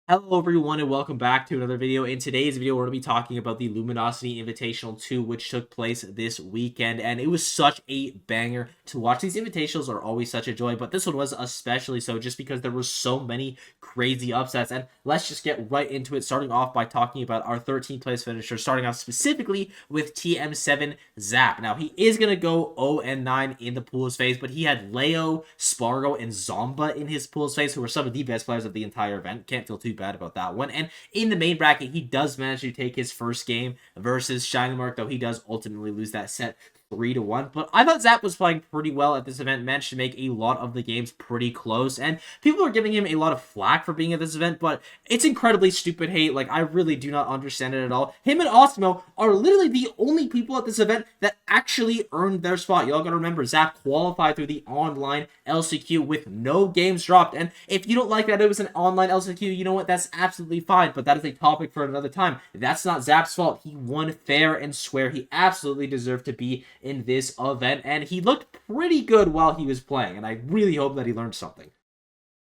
Hello everyone and welcome back to another video. In today's video, we're going to be talking about the Luminosity Invitational 2, which took place this weekend, and it was such a banger to watch. These invitationals are always such a joy, but this one was especially so just because there were so many crazy upsets. And let's just get right into it, starting off by talking about our 13th place finisher, starting off specifically with TM7 Zap. Now, he is going to go 0-9 in the pools phase, but he had Leo, Spargo, and Zomba in his pools phase, who were some of the best players of the entire event. Can't feel too bad about that one. And in the main bracket, he does manage to take his first game versus Shinymark, though he does ultimately lose that set 3-1. But I thought Zap was playing pretty well at this event, managed to make a lot of the games pretty close, and people are giving him a lot of flack for being at this event, but it's incredibly stupid hate. Like, I really do not understand it at all. Him and Asimo are literally the only people at this event that actually earned their spot. Y'all gotta remember, Zap qualified through the online LCQ with no games dropped, and if you don't like that it was an online LCQ, you know what, that's absolutely fine, but that is a topic for another time. That's not Zap's fault. He won fair and square. He absolutely deserved to be in this event, and he looked pretty good while he was playing, and I really hope that he learned something.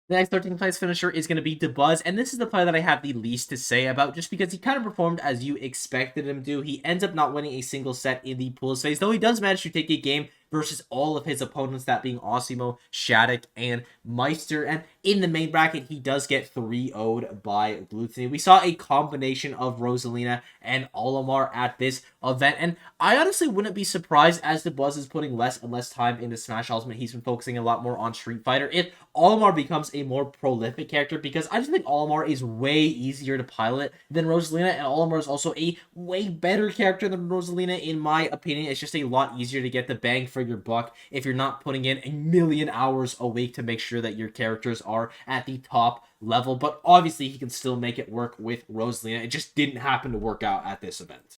The next 13th place finisher is going to be Dabuz, and this is the player that I have the least to say about just because he kind of performed as you expected him to. He ends up not winning a single set in the pools phase, though he does manage to take a game versus all of his opponents, that being Asimo, Shadic, and Maister. And in the main bracket, he does get 3-0'd by Glutonny. We saw a combination of Rosalina and Olimar at this event, and I honestly wouldn't be surprised as Dabuz is putting less and less time into Smash Ultimate. He's been focusing a lot more on Street Fighter if Olimar becomes a more prolific character, because I just think Olimar is way easier to pilot than Rosalina, and Olimar is also a way better character than Rosalina in my opinion. It's just a lot easier to get the bang for your buck if you're not putting in a million hours a week to make sure that your characters are at the top level. But obviously he can still make it work with Rosalina. It just didn't happen to work out at this event.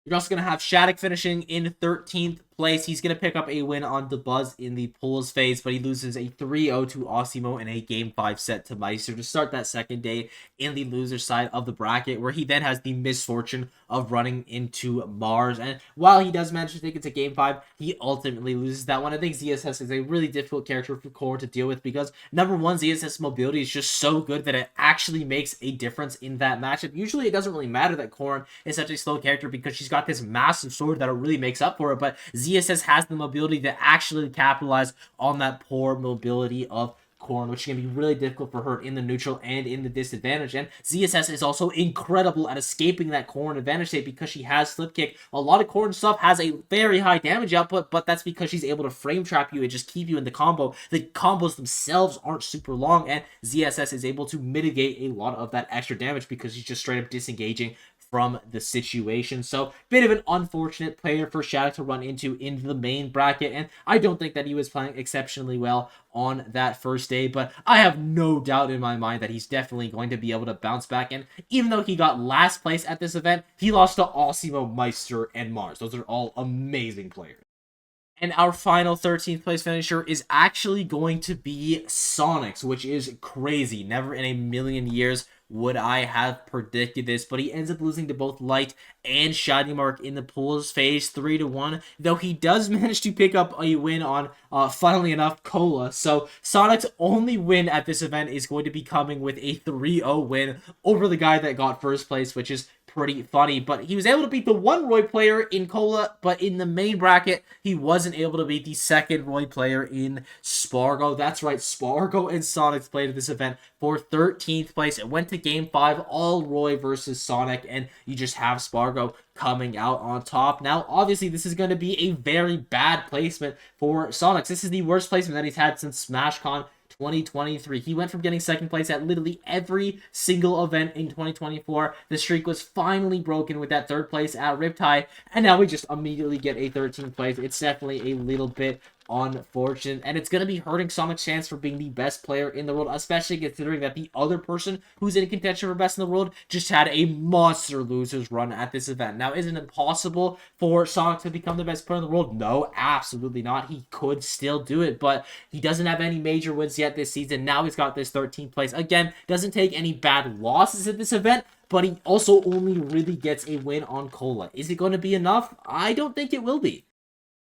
You're also going to have Shadic finishing in 13th place. He's going to pick up a win on Dabuz in the pools phase, but he loses a 3-0 to Asimo in a Game 5 set to Maister to start that second day in the loser side of the bracket, where he then has the misfortune of running into Mars. And while he does manage to take it to Game 5, he ultimately loses that one. I think ZSS is a really difficult character for Core to deal with because, number one, ZSS mobility is just so good that it actually makes a difference in that matchup. Usually it doesn't really matter that Corrin is such a slow character because she's got this massive sword that it really makes up for it, but ZSS has the mobility to actually capitalize on that poor mobility of Corrin, which can be really difficult for her in the neutral and in the disadvantage. And ZSS is also incredible at escaping that Corrin advantage state because she has slip kick. A lot of Corrin stuff has a very high damage output, but that's because she's able to frame trap you and just keep you in the combo. The combos themselves aren't super long, and ZSS is able to mitigate a lot of that extra damage because she's just straight up disengaging from the situation. So, bit of an unfortunate player for Shadic to run into in the main bracket, and I don't think that he was playing exceptionally well on that first day, but I have no doubt in my mind that he's definitely going to be able to bounce back. And even though he got last place at this event, he lost to Asimo, Meister, and Mars. Those are all amazing players. And our final 13th place finisher is actually going to be Sonix, which is crazy. Never in a million years would I have predicted this, but he ends up losing to both Light and Shinymark in the pools phase 3-1, though he does manage to pick up a win on, funnily enough, Kola. So Sonic's only win at this event is going to be coming with a 3-0 win over the guy that got first place, which is pretty funny. But he was able to beat the one Roy player in Kola, but in the main bracket, he wasn't able to beat the second Roy player in Spargo. That's right, Spargo and Sonix played at this event for 13th place. It went to Game 5, all Roy versus Sonic, and you just have Spargo coming out on top. Now, obviously, this is going to be a very bad placement for Sonix. This is the worst placement that he's had since SmashCon 2023. He went from getting second place at literally every single event in 2024. The streak was finally broken with that third place at Riptide, and now we just immediately get a 13th place. It's definitely a little bit unfortunate, and it's going to be hurting Sonic's chance for being the best player in the world, especially considering that the other person who's in contention for best in the world just had a monster losers run at this event. Now, isn't it possible for Sonic to become the best player in the world? No, absolutely not. He could still do it, but he doesn't have any major wins yet this season. Now he's got this 13th place. Again, doesn't take any bad losses at this event, but he also only really gets a win on Kola. Is it going to be enough? I don't think it will be.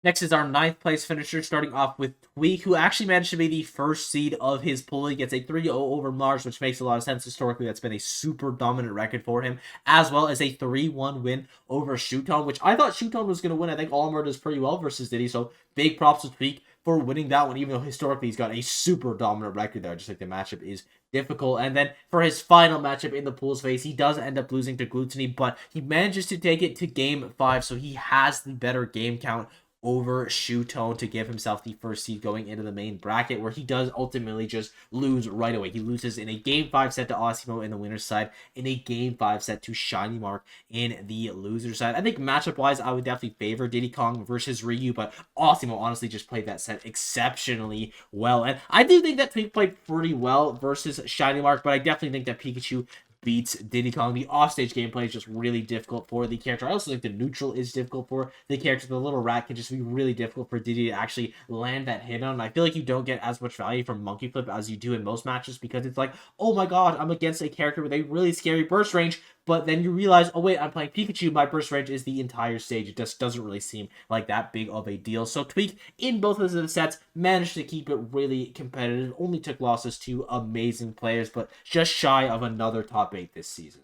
Next is our 9th place finisher, starting off with Tweek, who actually managed to be the first seed of his pool. He gets a 3-0 over Mars, which makes a lot of sense historically. That's been a super dominant record for him, as well as a 3-1 win over Shuton, which I thought Shuton was going to win. I think Olimar does pretty well versus Diddy, so big props to Tweek for winning that one, even though historically he's got a super dominant record there. I just think the matchup is difficult. And then for his final matchup in the pool's phase, he does end up losing to Glutonny, but he manages to take it to game 5, so he has the better game count over Shuton to give himself the first seed going into the main bracket, where he does ultimately just lose right away. He loses in a game 5 set to Asimo in the winner's side, in a game 5 set to Shinymark in the loser's side. I think matchup-wise, I would definitely favor Diddy Kong versus Ryu, but Asimo honestly just played that set exceptionally well. And I do think that Tweek played pretty well versus Shinymark, but I definitely think that Pikachu beats Diddy Kong. The offstage gameplay is just really difficult for the character. I also think the neutral is difficult for the character. The little rat can just be really difficult for Diddy to actually land that hit on. I feel like you don't get as much value from Monkey Flip as you do in most matches, because it's like, oh my god, I'm against a character with a really scary burst range, but then you realize, oh wait, I'm playing Pikachu, my burst range is the entire stage. It just doesn't really seem like that big of a deal. So Tweek, in both of the sets, managed to keep it really competitive. Only took losses to amazing players, but just shy of another top 8 this season.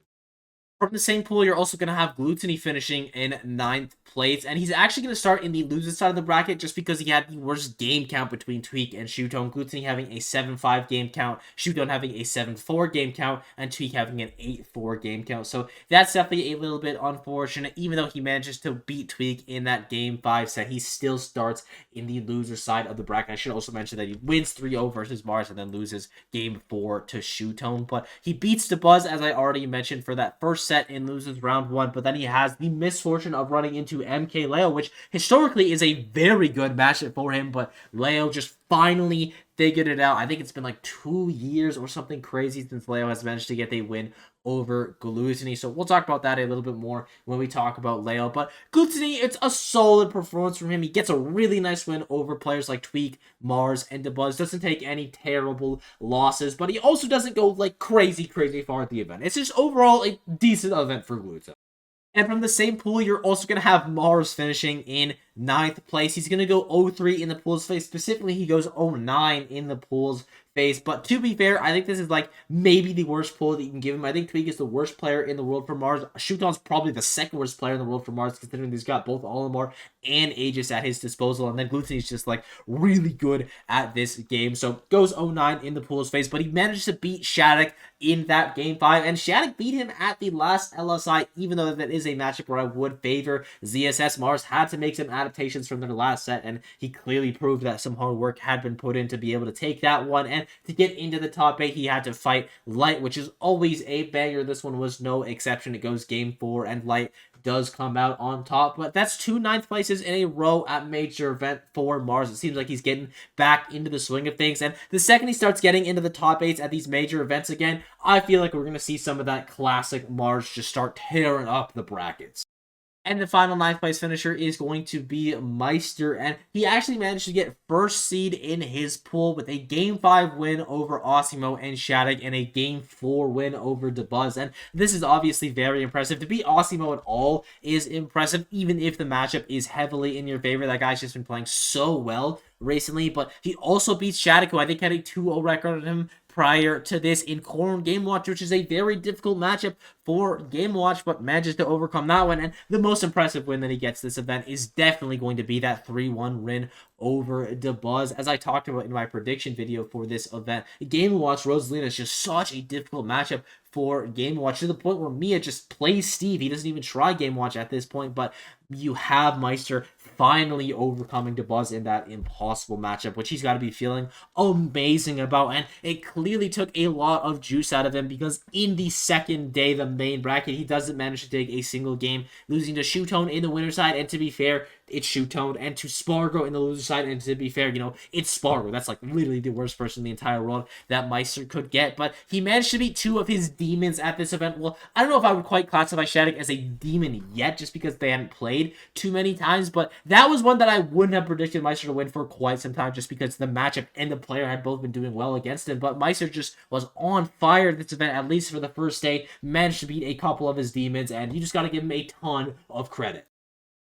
From the same pool, you're also going to have Glutonny finishing in 9th place, and he's actually going to start in the loser side of the bracket just because he had the worst game count between Tweek and Shuton. Glutonny having a 7-5 game count, Shuton having a 7-4 game count, and Tweek having an 8-4 game count. So that's definitely a little bit unfortunate. Even though he manages to beat Tweek in that game 5 set, he still starts in the loser side of the bracket. I should also mention that he wins 3-0 versus Mars and then loses game 4 to Shuton, but he beats Dabuz, as I already mentioned, for that first set and loses round 1, but then he has the misfortune of running into Mkleo, which historically is a very good matchup for him, but Leo just finally figured it out. I think it's been like 2 years or something crazy since Leo has managed to get a win over Glutonny, so we'll talk about that a little bit more when we talk about Leo. But Glutonny, it's a solid performance from him. He gets a really nice win over players like Tweek, Mars, and Dabuz. Doesn't take any terrible losses, but he also doesn't go like crazy far at the event. It's just overall a decent event for Glutonny. And from the same pool, you're also going to have Mars finishing in 9th place. He's going to go 0-3 in the pool's phase. Specifically, he goes 0-9 in the pool's phase. But to be fair, I think this is like maybe the worst pool that you can give him. I think Tweek is the worst player in the world for Mars. Shuton's probably the second worst player in the world for Mars, considering he's got both Olimar and Aegis at his disposal. And then Glutonny's just like really good at this game. So goes 0-9 in the pool's phase. But he managed to beat Shadic in that game 5. And Shadic beat him at the last LSI, even though that is a matchup where I would favor ZSS. Mars had to make some adaptations from their last set, and he clearly proved that some hard work had been put in to be able to take that one. And to get into the top 8, he had to fight Light, which is always a banger. This one was no exception. It goes game 4, and Light does come out on top. But that's 2 9th places in a row at major event for Mars. It seems like he's getting back into the swing of things, and the second he starts getting into the top 8s at these major events again, I feel like we're going to see some of that classic Mars just start tearing up the brackets. And the final 9th place finisher is going to be Maister, and he actually managed to get first seed in his pool with a Game 5 win over Asimo and Shadic and a Game 4 win over Dabuz. And this is obviously very impressive. To beat Asimo at all is impressive, even if the matchup is heavily in your favor. That guy's just been playing so well recently, but he also beats Shadic, who I think had a 2-0 record on him prior to this in Corn Game Watch, which is a very difficult matchup for Game Watch, but manages to overcome that one. And the most impressive win that he gets this event is definitely going to be that 3-1 win over Dabuz. As I talked about in my prediction video for this event, Game Watch Rosalina is just such a difficult matchup for Game Watch, to the point where Mia just plays Steve. He doesn't even try Game Watch at this point, but you have Maister finally overcoming Dabuz in that impossible matchup, which he's got to be feeling amazing about. And it clearly took a lot of juice out of him, because in the second day, the main bracket, he doesn't manage to take a single game, losing to Shuton in the winner side. And to be fair, it's Shuton, and to Spargo in the loser side. And to be fair, you know, it's Spargo. That's like literally the worst person in the entire world that Maister could get. But he managed to beat 2 of his demons at this event. Well, I don't know if I would quite classify Shadic as a demon yet, just because they hadn't played too many times. But that was one that I wouldn't have predicted Maister to win for quite some time, just because the matchup and the player had both been doing well against him. But Maister just was on fire this event, at least for the first day. Managed to beat a couple of his demons, and you just got to give him a ton of credit.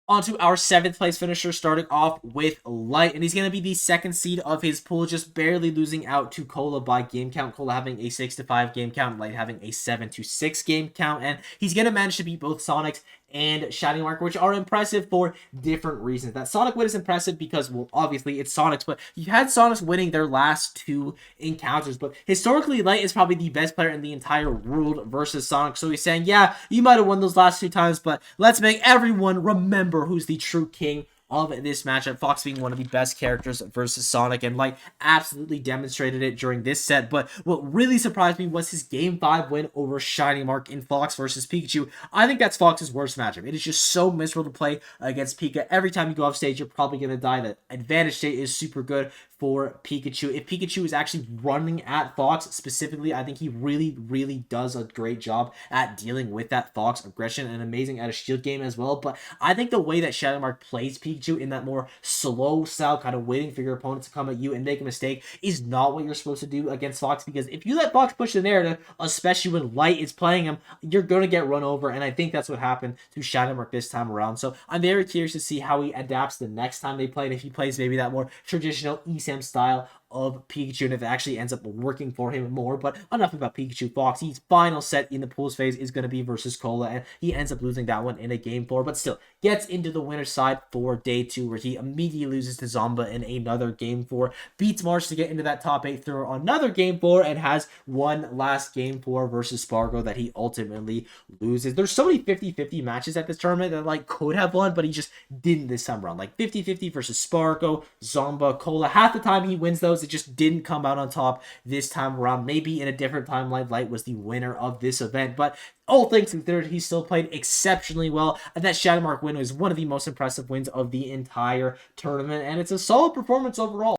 Onto our 7th place finisher, starting off with Light, and he's going to be the 2nd seed of his pool, just barely losing out to Kola by game count. Kola having a 6-5 game count, Light having a 7-6 game count, and he's going to manage to beat both Sonix and Shinymark, which are impressive for different reasons. That Sonic win is impressive because, well, obviously it's Sonix, but you had Sonix winning their last 2 encounters, but historically, Light is probably the best player in the entire world versus Sonic, so he's saying, yeah, you might have won those last 2 times, but let's make everyone remember who's the true king of this matchup. Fox being one of the best characters versus Sonic, and Light absolutely demonstrated it during this set. But what really surprised me was his Game 5 win over Shinymark in Fox versus Pikachu. I think that's Fox's worst matchup. It is just so miserable to play against Pika. Every time you go off stage, you're probably going to die. The advantage state is super good for Pikachu. If Pikachu is actually running at Fox specifically, I think he really does a great job at dealing with that Fox aggression, and amazing at a shield game as well. But I think the way that Shinymark plays Pikachu in that more slow style, kind of waiting for your opponent to come at you and make a mistake, is not what you're supposed to do against Fox, because if you let Fox push the narrative, especially when Light is playing him, you're going to get run over, and I think that's what happened to Shinymark this time around. So I'm very curious to see how he adapts the next time they play, and if he plays maybe that more traditional ESAM style of Pikachu, and if it actually ends up working for him more. But enough about Pikachu. Fox, his final set in the pools phase is going to be versus Kola, and he ends up losing that one in a game 4, but still gets into the winner's side for day 2, where he immediately loses to Zomba in another game 4, beats March to get into that top 8 through another game 4, and has one last game 4 versus Spargo that he ultimately loses. There's so many 50-50 matches at this tournament that Like could have won, but he just didn't this time around. Like 50-50 versus Spargo, Zomba, Kola. Half the time he wins those, it just didn't come out on top this time around. Maybe in a different timeline, Light was the winner of this event, but all things considered, he still played exceptionally well, and that Shadowmark win was one of the most impressive wins of the entire tournament, and it's a solid performance overall.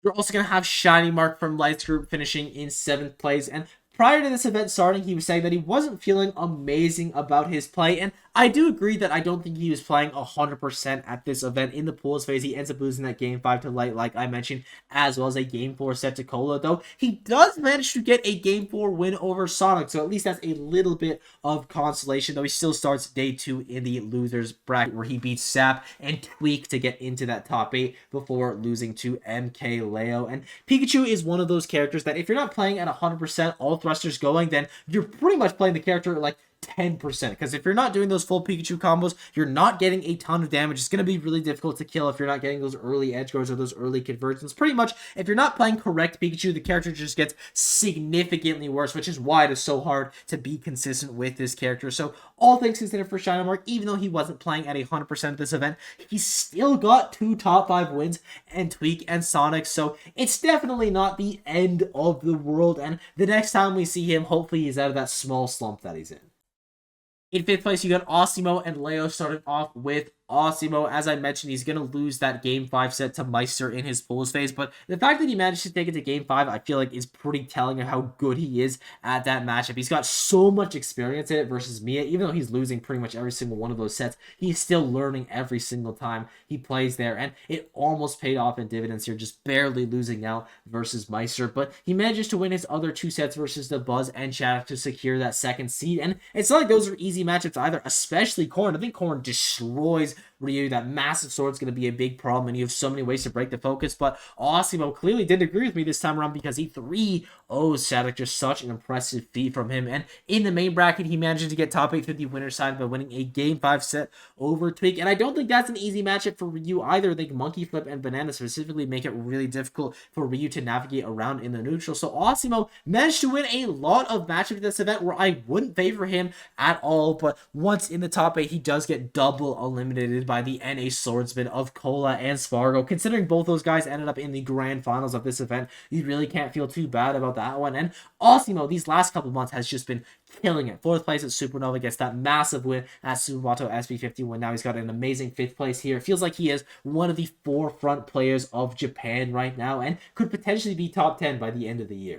You're also going to have Shinymark from Light's group finishing in 7th place, and prior to this event starting, he was saying that he wasn't feeling amazing about his play, and I do agree that I don't think he was playing 100% at this event. In the pools phase, he ends up losing that game 5 to Light, like I mentioned, as well as a game 4 set to Kola, though he does manage to get a game 4 win over Sonic, so at least that's a little bit of consolation, though he still starts day 2 in the losers bracket, where he beats Sap and Tweek to get into that top 8 before losing to Mkleo. And Pikachu is one of those characters that if you're not playing at 100%, all thrusters going, then you're pretty much playing the character like 10%, because if you're not doing those full Pikachu combos, you're not getting a ton of damage. It's going to be really difficult to kill if you're not getting those early edge guards or those early conversions. Pretty much, if you're not playing correct Pikachu, the character just gets significantly worse, which is why it is so hard to be consistent with this character. So all things considered for Shinymark, even though he wasn't playing at 100% of this event, he still got 2 top 5 wins and Tweek and Sonix, so it's definitely not the end of the world, and the next time we see him, hopefully he's out of that small slump that he's in. In 5th place, you got Asimo and Leo, starting off with Asimo. As I mentioned, he's going to lose that game 5 set to Maister in his pools phase, but the fact that he managed to take it to game 5, I feel like is pretty telling of how good he is at that matchup. He's got so much experience in it versus Mia. Even though he's losing pretty much every single one of those sets, he's still learning every single time he plays there, and it almost paid off in dividends here, just barely losing out versus Maister, but he manages to win his other 2 sets versus Dabuz and Shadic to secure that 2nd seed, and it's not like those are easy matchups either, especially Corn. I think Corn destroys Ryu. That massive sword's going to be a big problem, and you have so many ways to break the focus, but Asimo clearly didn't agree with me this time around, because he 3-0'd Shadic. Just such an impressive feat from him, and in the main bracket, he managed to get top 8 through the winner's side by winning a game 5 set over Tweek, and I don't think that's an easy matchup for Ryu either. I think Monkey Flip and Banana specifically make it really difficult for Ryu to navigate around in the neutral, so Asimo managed to win a lot of matchups at this event where I wouldn't favor him at all, but once in the top 8, he does get double eliminated by the NA swordsman of Kola and Spargo. Considering both those guys ended up in the grand finals of this event, you really can't feel too bad about that one. And Asimo, these last couple months, has just been killing it. 4th place at Supernova, gets that massive win at Subato SB51. Now he's got an amazing 5th place here. It feels like he is one of the forefront players of Japan right now, and could potentially be top 10 by the end of the year.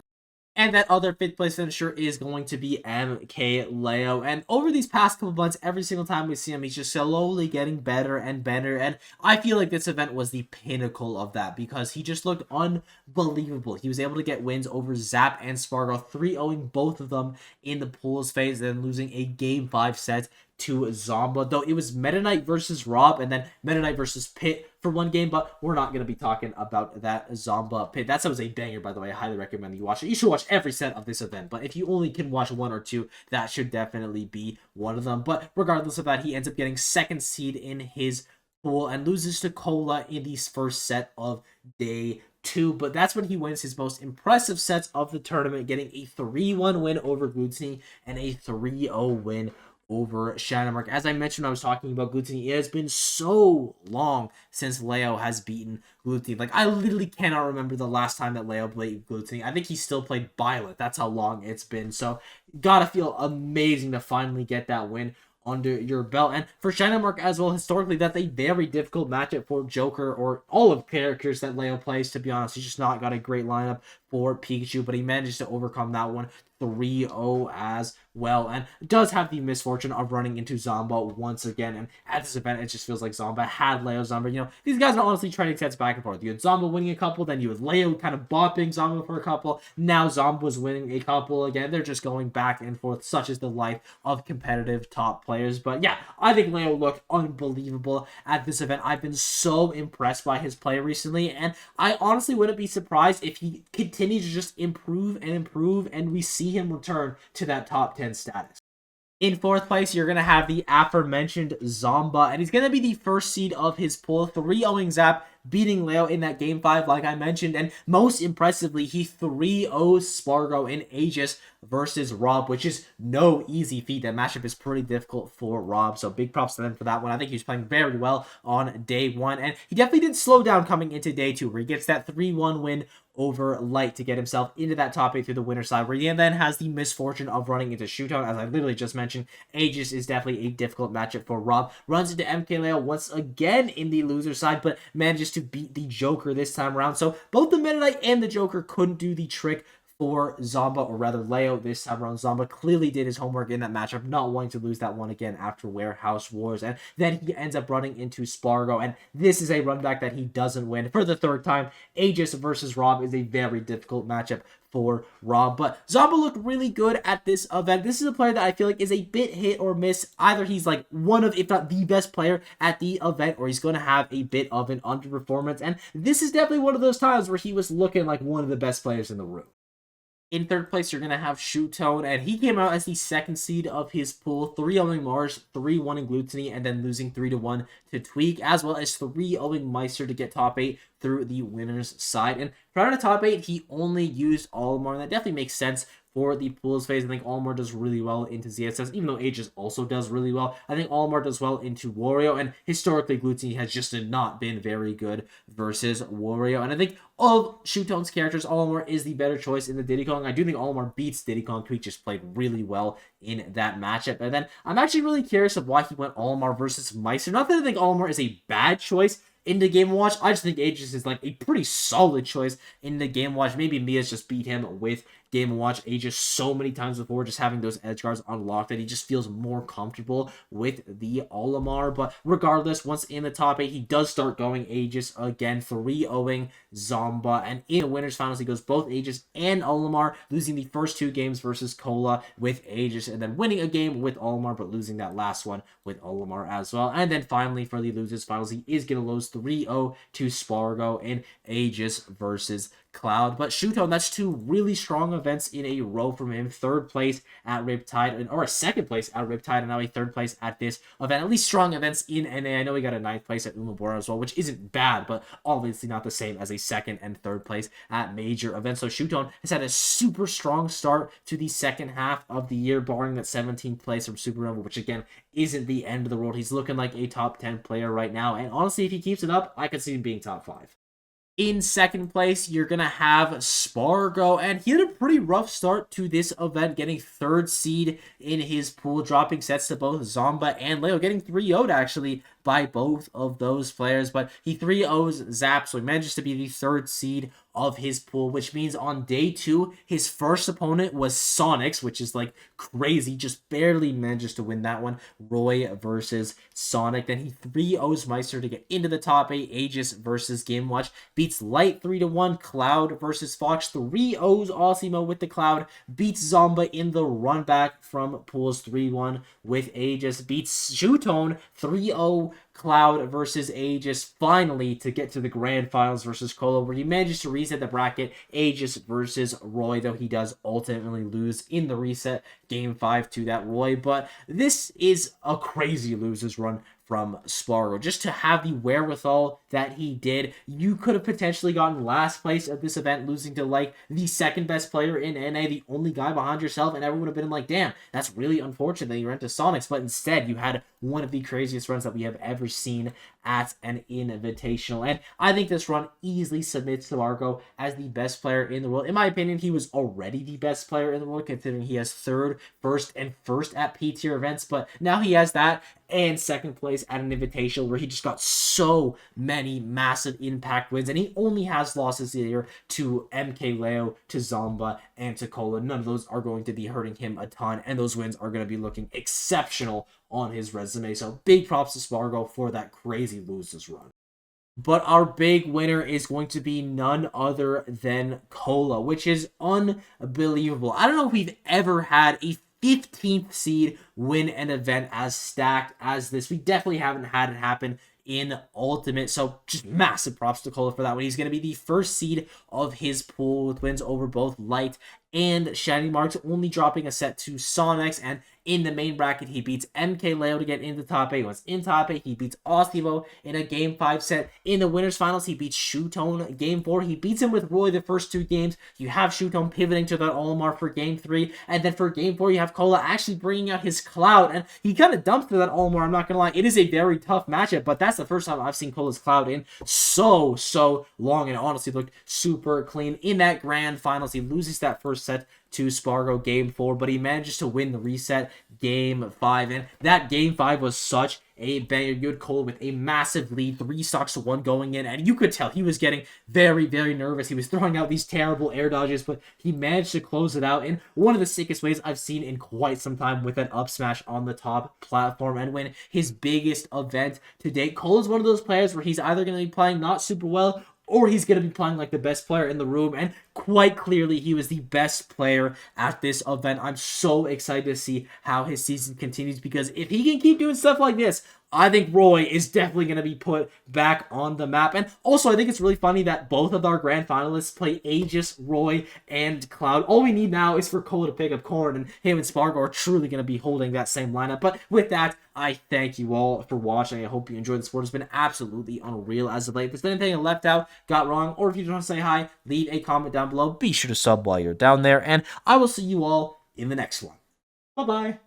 And that other 5th place finisher is going to be Mkleo. And over these past couple months, every single time we see him, he's just slowly getting better and better. And I feel like this event was the pinnacle of that, because he just looked unbelievable. He was able to get wins over Zap and Spargo, 3-0ing both of them in the pools phase, then losing a game 5 set to Zomba, though it was Meta Knight versus Rob and then Meta Knight versus Pit for one game, but we're not going to be talking about that Zomba Pit. That was a banger, by the way. I highly recommend you watch it. You should watch every set of this event, but if you only can watch one or two, that should definitely be one of them. But regardless of that, he ends up getting second seed in his pool and loses to Kola in the first set of day 2, but that's when he wins his most impressive sets of the tournament, getting a 3-1 win over Glutonny and a 3-0 win over Shinymark. As I mentioned when I was talking about Glutonny, it has been so long since Leo has beaten Glutonny. Like, I literally cannot remember the last time that Leo played Glutonny. I think he still played Violet. That's how long it's been. So, gotta feel amazing to finally get that win under your belt. And for Shinymark as well, historically, that's a very difficult matchup for Joker or all of characters that Leo plays, to be honest. He's just not got a great lineup for Pikachu, but he manages to overcome that one 3-0 as well, and does have the misfortune of running into Zomba once again. And at this event, it just feels like Zomba had Leo's number. You know, these guys are honestly trading sets back and forth. You had Zomba winning a couple, then you had Leo kind of bopping Zomba for a couple. Now Zomba's winning a couple again. They're just going back and forth. Such is the life of competitive top players. But yeah, I think Leo looked unbelievable at this event. I've been so impressed by his play recently, and I honestly wouldn't be surprised if he continues to just improve and we see him return to that top 10 status. In fourth place, you're going to have the aforementioned Zomba, and he's going to be the first seed of his pool, 3-0ing Zap, beating Leo in that Game 5, like I mentioned, and most impressively, he 3-0 Spargo in Aegis versus Rob, which is no easy feat. That matchup is pretty difficult for Rob, so big props to them for that one. I think he was playing very well on day 1, and he definitely didn't slow down coming into day 2, where he gets that 3-1 win over Light to get himself into that top 8 through the winner's side, where he then has the misfortune of running into Shuton. As I literally just mentioned, Aegis is definitely a difficult matchup for Rob. Runs into Mkleo once again in the loser side, but manages to beat the Joker this time around. So both the Meta Knight and the Joker couldn't do the trick for Zomba, or rather Leo this time around. Zomba clearly did his homework in that matchup, not wanting to lose that one again after Warehouse Wars, and then he ends up running into Spargo, and this is a run back that he doesn't win for the third time. Aegis versus Rob is a very difficult matchup for Rob, but Zomba looked really good at this event. This is a player that I feel like is a bit hit or miss. Either he's like one of, if not the best player at the event, or he's going to have a bit of an underperformance, and this is definitely one of those times where he was looking like one of the best players in the room. In third place, you're going to have Shuton, and he came out as the second seed of his pool, 3-0ing Mars, 3-1 in Glutonny, and then losing 3-1 to Tweek, as well as 3-0ing Maister to get top 8 through the winner's side. And prior to top 8, he only used Olimar, and that definitely makes sense for the pools phase. I think Olimar does really well into ZSS, even though Aegis also does really well. I think Olimar does well into Wario, and historically, Glutonny has just not been very good versus Wario. And I think of Shuton's characters, Olimar is the better choice in the Diddy Kong. I do think Olimar beats Diddy Kong. Tweek just played really well in that matchup. And then I'm actually really curious of why he went Olimar versus Meister. Not that I think Olimar is a bad choice in the Game & Watch. I just think Aegis is like a pretty solid choice in the Game & Watch. Maybe Mia's just beat him with Game & Watch Aegis so many times before, just having those edge guards unlocked, that he just feels more comfortable with the Olimar. But regardless, once in the top 8, he does start going Aegis again, 3-0ing Zomba, and in the winners finals, he goes both Aegis and Olimar, losing the first 2 games versus Kola with Aegis, and then winning a game with Olimar, but losing that last one with Olimar as well. And then finally, for the losers finals, he is going to lose 3-0 to Spargo in Aegis versus Cloud. But Shuton, that's 2 really strong events in a row from him. 3rd place at Riptide, or a 2nd place at Riptide, and now a 3rd place at this event. At least strong events in NA. I know he got a 9th place at Umabora as well, which isn't bad, but obviously not the same as a 2nd and 3rd place at major events. So Shuton has had a super strong start to the second half of the year, barring that 17th place from Supernova, which again isn't the end of the world. He's looking like a top 10 player right now, and honestly, if he keeps it up, I could see him being top 5. In second place, you're going to have Spargo, and he had a pretty rough start to this event, getting 3rd seed in his pool, dropping sets to both Zomba and Leo, getting 3-0'd actually by both of those players, but he 3-0s Zap, so he manages to be the 3rd seed of his pool, which means on day 2, his first opponent was Sonix, which is like crazy, just barely manages to win that one. Roy versus Sonic. Then he 3-0s Maister to get into the top 8. Aegis versus Game Watch. Beats Light 3-1. Cloud versus Fox. 3-0s Asimo with the Cloud. Beats Zomba in the run back from pools 3-1 with Aegis. Beats Shuton 3-0. Cloud versus Aegis, finally to get to the grand finals versus Kola, where he manages to reset the bracket. Aegis versus Roy, though he does ultimately lose in the reset game 5 to that Roy. But this is a crazy losers run from Spargo. Just to have the wherewithal that he did, you could have potentially gotten last place at this event, losing to like the 2nd best player in NA, the only guy behind yourself, and everyone would have been like, damn, that's really unfortunate that you ran to Sonix. But instead, you had one of the craziest runs that we have ever seen at an invitational. And I think this run easily submits to Spargo as the best player in the world. In my opinion, he was already the best player in the world, considering he has 3rd, 1st, and 1st at P-tier events. But now he has that and 2nd place at an invitational, where he just got so many massive impact wins, and he only has losses here to Mkleo, to Zomba, and to Kola. None of those are going to be hurting him a ton, and those wins are going to be looking exceptional on his resume. So big props to Spargo for that crazy losers run. But our big winner is going to be none other than Kola, which is unbelievable. I don't know if we've ever had a 15th seed win an event as stacked as this. We definitely haven't had it happen in Ultimate, so just massive props to Kola for that one. He's going to be the 1st seed of his pool with wins over both Light and Shinymark, only dropping a set to Sonix. And in the main bracket, he beats Mkleo to get into the top 8. Once in top 8, he beats Asimo in a game 5 set. In the winners finals, he beats Shuton game 4. He beats him with Roy the first 2 games. You have Shuton pivoting to that Olimar for game 3. And then for game 4, you have Kola actually bringing out his Cloud. And he kind of dumped through that Olimar, I'm not going to lie. It is a very tough matchup, but that's the first time I've seen Kola's Cloud in so long, and honestly looked super clean. In that grand finals, he loses that first set to Spargo game 4, but he manages to win the reset game 5, and that game 5 was such a banger. You had Kola with a massive lead, 3 stocks to 1 going in, and you could tell he was getting very nervous. He was throwing out these terrible air dodges, but he managed to close it out in one of the sickest ways I've seen in quite some time, with an up smash on the top platform and win his biggest event to date. Kola's one of those players where he's either going to be playing not super well, or he's going to be playing like the best player in the room, and quite clearly he was the best player at this event. I'm so excited to see how his season continues, because if he can keep doing stuff like this, I think Roy is definitely going to be put back on the map. And also, I think it's really funny that both of our grand finalists play Aegis, Roy, and Cloud. All we need now is for Kola to pick up Corn, and him and Spargo are truly going to be holding that same lineup. But with that, I thank you all for watching. I hope you enjoyed the sport. It's been absolutely unreal as of late. If there's been anything I left out, got wrong, or if you just want to say hi, leave a comment down below. Be sure to sub while you're down there, and I will see you all in the next one. Bye-bye.